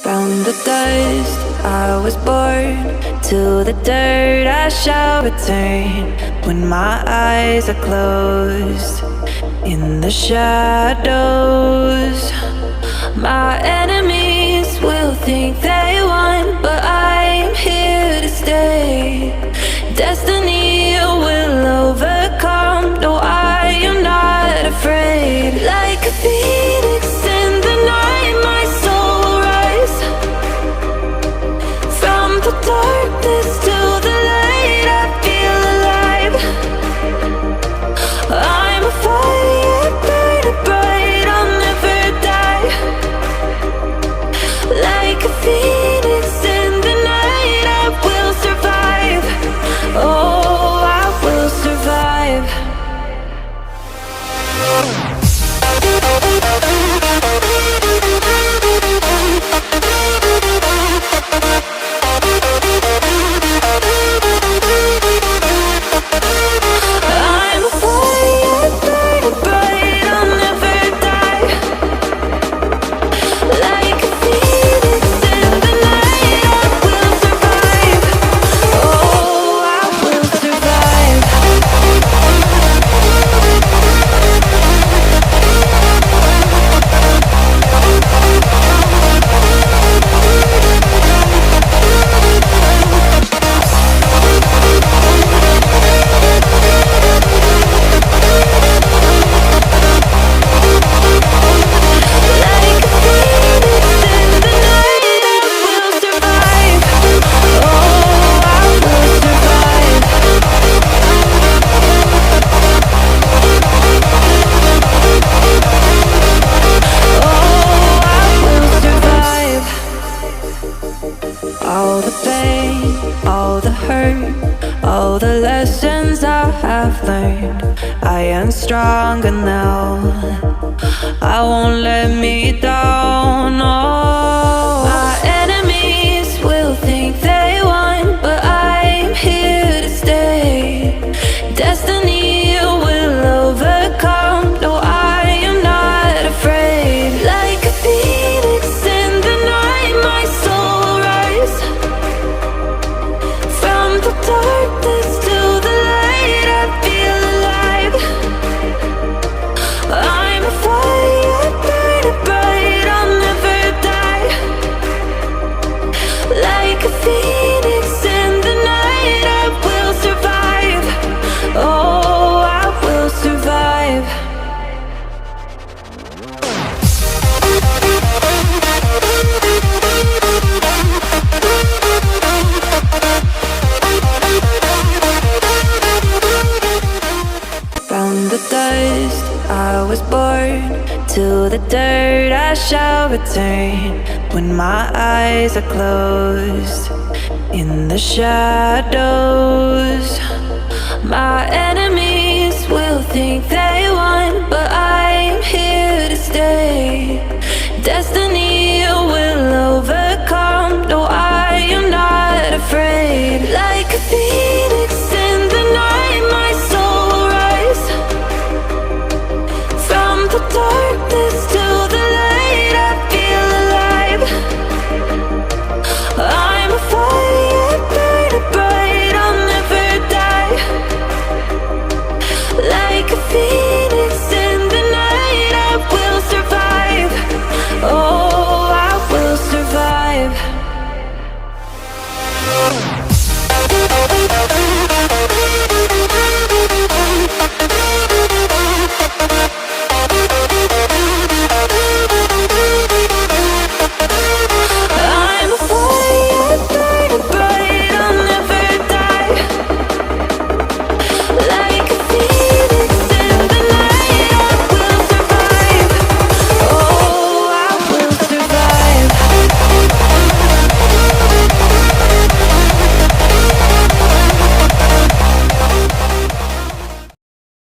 From the dust I was born, to the dirt I shall return. When my eyes are closed, in the shadows, my enemies will think they won, but I'm here to stay. Destiny will overcome, no, I am not afraid. Like a phoenix in the night, my soul will rise. From the darkness to the light, I feel alive. I'm a fire burning bright, I'll never die. Like a phoenix in the night, I will survive. Oh, I will survive. I'm a fire burning bright, I'll never die. Like a phoenix in the night, I will survive. Oh, I will survive. Like a phoenix in the night, I will survive. Oh, I will survive. Oh, I will survive. All the pain, all the hurt, all the lessons I have learned, I am stronger now. I won't let me down. Oh, my enemies will think they won, but I'm here to stay. Destiny will overcome, no, I am not afraid. Like a phoenix in the night, my soul will rise. From the darkness to the light, I feel alive. I'm a fire burning bright, I'll never die. Like a phoenix in the night, I will survive. Oh, I will survive. From the dust I was born, to the dirt I shall return. When my eyes are closed, in the shadows, my enemies will think they won, but I'm here to stay. Destiny